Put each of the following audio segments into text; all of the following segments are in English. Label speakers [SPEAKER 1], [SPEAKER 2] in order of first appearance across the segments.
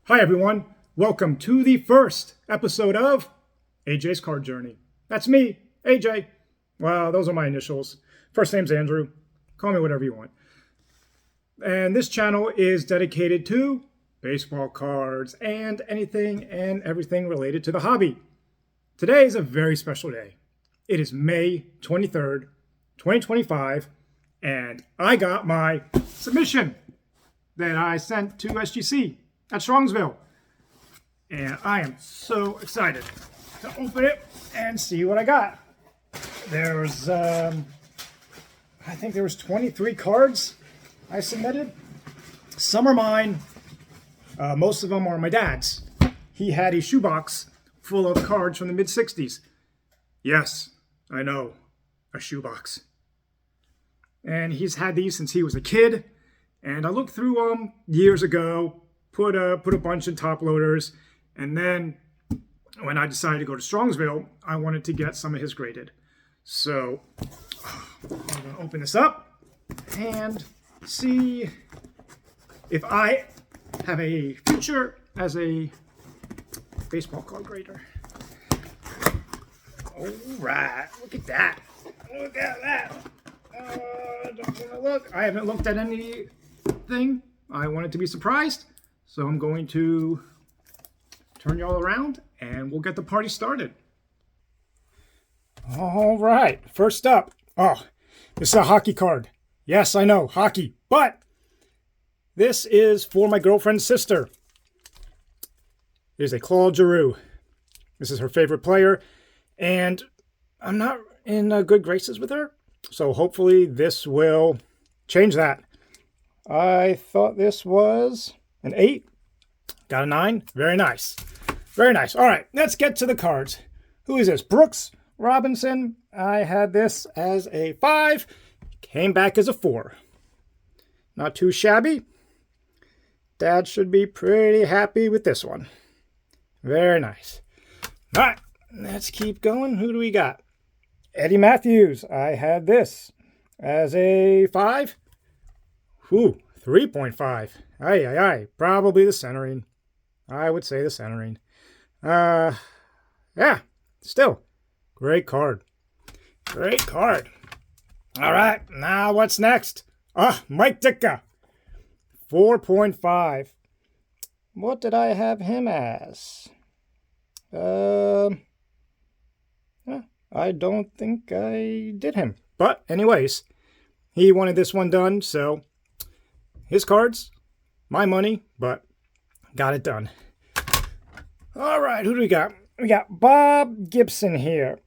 [SPEAKER 1] Hi everyone, welcome to the first episode of AJ's Card Journey. That's me, AJ. Well, those are my initials. First name's Andrew. Call me whatever you want. And this channel is dedicated to baseball cards and anything and everything related to the hobby. Today is a very special day. It is May 23rd, 2025, and I got my submission that I sent to SGC at Strongsville. And I am so excited to open it and see what I got. There's, I think there was 23 cards I submitted. Some are mine. Most of them are my dad's. He had a shoebox full of cards from the mid-60s. Yes, I know, a shoebox. And he's had these since he was a kid. And I looked through them years ago, put a bunch in top loaders, and then when I decided to go to Strongsville, I wanted to get some of his graded. So I'm going to open this up and see if I have a future as a baseball card grader. All right, look at that. Look at that. Don't want to look. I haven't looked at anything. I wanted to be surprised. So I'm going to turn y'all around and we'll get the party started. All right, first up. Oh, this is a hockey card. Yes, I know, hockey. But this is for my girlfriend's sister. It is a Claude Giroux. This is her favorite player. And I'm not in good graces with her. So hopefully this will change that. I thought this was an 8. Got a 9. Very nice. Very nice. All right, let's get to the cards. Who is this? Brooks Robinson. I had this as a 5. Came back as a 4. Not too shabby. Dad should be pretty happy with this one. Very nice. All right, let's keep going. Who do we got? Eddie Matthews. I had this as a 5. Ooh, 3.5. Aye. Probably the centering. I would say the centering. Yeah, still. Great card. Great card. All right, now what's next? Mike Ditka. 4.5. What did I have him as? I don't think I did him. But anyways, he wanted this one done, so his cards, my money, but got it done. All right, who do we got? We got Bob Gibson here.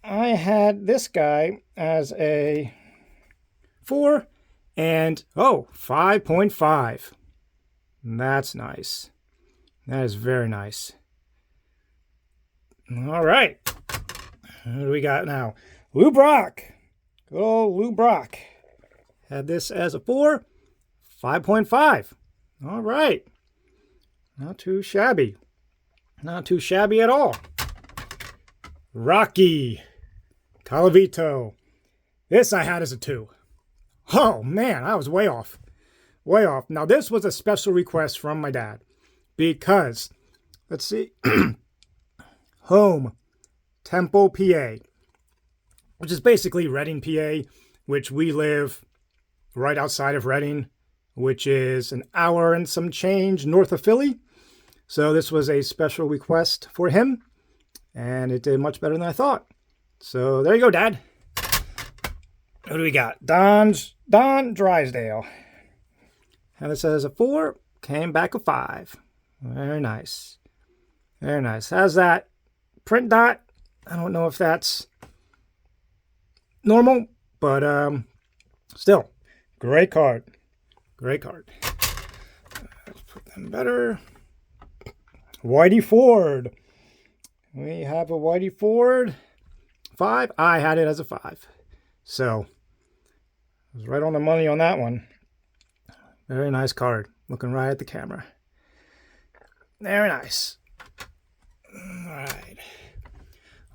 [SPEAKER 1] I had this guy as a 4 and, 5.5. That's nice. That is very nice. All right. Who do we got now? Lou Brock. Good old Lou Brock. Had this as a 4. 5.5. All right. Not too shabby. Not too shabby at all. Rocky Calavito. This I had as a 2. Oh, man, I was way off. Way off. Now, this was a special request from my dad because, let's see, home, Temple, PA, which is basically Reading, PA, which we live right outside of Reading, which is an hour and some change north of Philly. So this was a special request for him, and it did much better than I thought. So there you go, Dad. What do we got? Don Drysdale. And it says a 4, came back a 5. Very nice. Very nice. How's that print dot? I don't know if that's normal, but still, great card. Great card. Let's put them better. Whitey Ford. We have a Whitey Ford 5. I had it as a 5. So, I was right on the money on that one. Very nice card. Looking right at the camera. Very nice.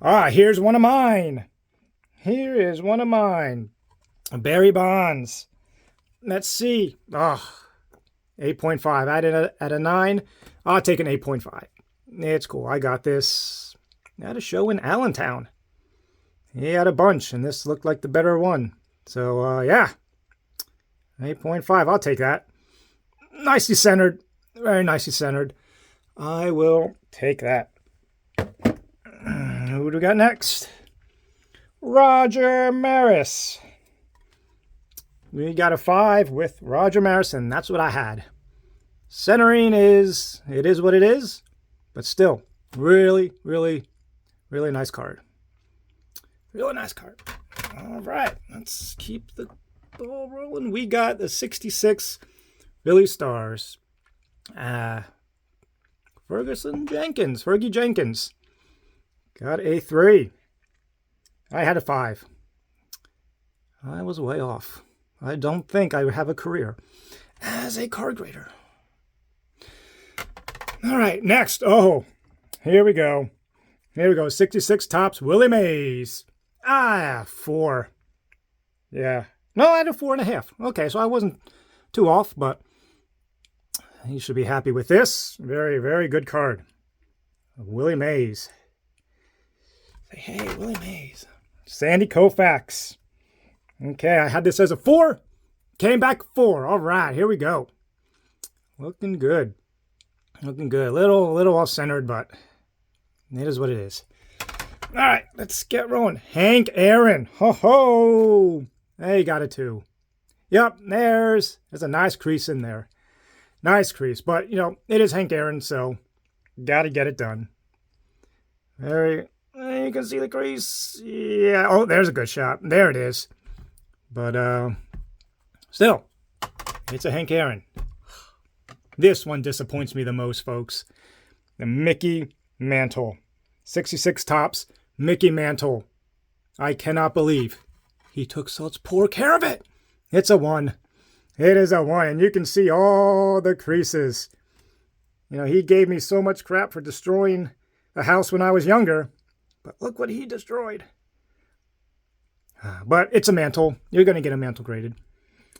[SPEAKER 1] All right. Here's one of mine. Here is one of mine. Barry Bonds. Let's see. 8.5. I did at a 9. I'll take an 8.5. It's cool. I got this at a show in Allentown. He had a bunch, and this looked like the better one. So, yeah. 8.5. I'll take that. Nicely centered. Very nicely centered. I will take that. Who do we got next? Roger Maris. We got a 5 with Roger Maris, and that's what I had. Centering is what it is, but still, really, really, really nice card. Really nice card. All right, let's keep the ball rolling. We got the 66 Philly Stars. Fergie Jenkins. Got a 3. I had a 5. I was way off. I don't think I would have a career as a card grader. All right, next. Oh, here we go. 66 Topps Willie Mays. 4. Yeah. No, I had a 4.5. Okay, so I wasn't too off, but you should be happy with this. Very, very good card. Willie Mays. Say, hey, Willie Mays. Sandy Koufax. Okay, I had this as a 4. Came back 4. All right, here we go. Looking good. Looking good. Little off-centered, but it is what it is. All right, let's get rolling. Hank Aaron. Ho-ho. Hey, got a 2. Yep, there's a nice crease in there. Nice crease, but, it is Hank Aaron, so got to get it done. You can see the crease. Yeah, oh, there's a good shot. There it is. But, still, it's a Hank Aaron. This one disappoints me the most, folks. The Mickey Mantle. 66 Topps, Mickey Mantle. I cannot believe he took such poor care of it. It's a 1. It is a 1, and you can see all the creases. He gave me so much crap for destroying the house when I was younger, but look what he destroyed. But it's a Mantle. You're going to get a Mantle graded.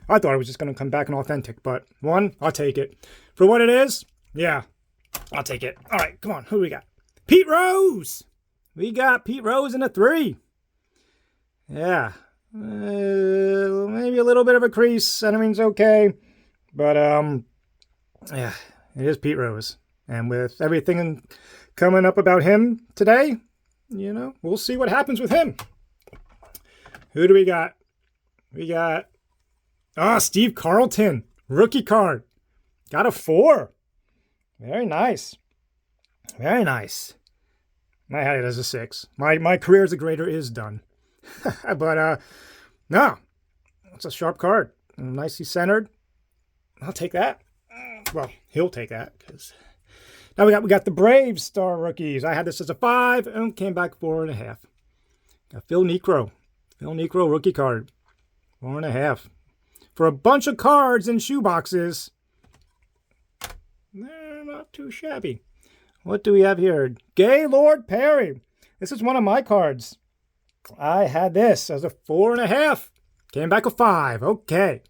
[SPEAKER 1] I thought it was just going to come back an authentic, but 1, I'll take it. For what it is, yeah, I'll take it. All right, come on, who do we got? Pete Rose! We got Pete Rose in a 3. Yeah. Maybe a little bit of a crease. Centering's okay. But, yeah, it is Pete Rose. And with everything coming up about him today, we'll see what happens with him. Who do we got? We got, Steve Carlton. Rookie card. Got a 4. Very nice. Very nice. I had it as a 6. My career as a grader is done. But, no. It's a sharp card. Nicely centered. I'll take that. Well, he'll take that. Now we got the Braves star rookies. I had this as a 5 and came back 4.5. Got Phil Niekro. Phil Niekro rookie card. 4.5. For a bunch of cards in shoe boxes, they're not too shabby. What do we have here? Gaylord Perry. This is one of my cards. I had this as a 4.5. Came back a 5. Okay.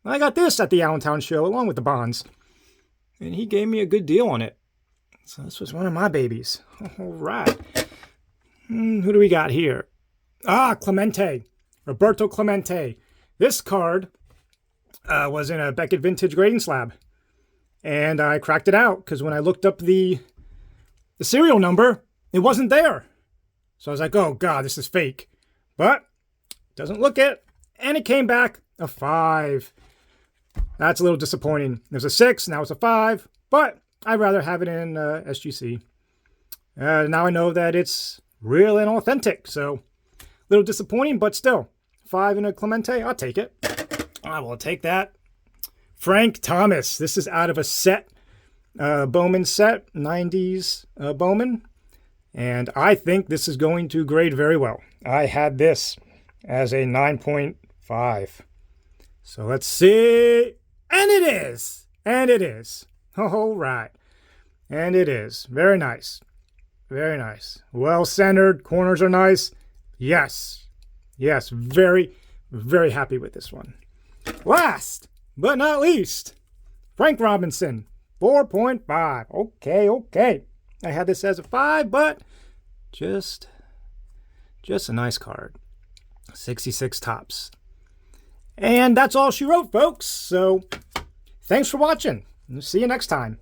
[SPEAKER 1] I got this at the Allentown show along with the Bonds. And he gave me a good deal on it. So this was one of my babies. All right. Who do we got here? Clemente. Roberto Clemente. This card was in a Beckett Vintage grading slab. And I cracked it out because when I looked up the serial number, it wasn't there. So I was like, oh, God, this is fake. But doesn't look it. And it came back a 5. That's a little disappointing. There's a 6, now it's a 5. But I'd rather have it in SGC. Now I know that it's real and authentic. So a little disappointing, but still. 5 in a Clemente, I'll take it. I will take that. Frank Thomas. This is out of a set. Bowman set. 90s Bowman. And I think this is going to grade very well. I had this as a 9.5. So let's see. And it is. And it is. All right. And it is. Very nice. Very nice. Well centered. Corners are nice. Yes. Yes. Very, very happy with this one. Last but not least, Frank Robinson, 4.5. Okay. I had this as a 5, but just a nice card. 66 tops. And that's all she wrote, folks. So thanks for watching. See you next time.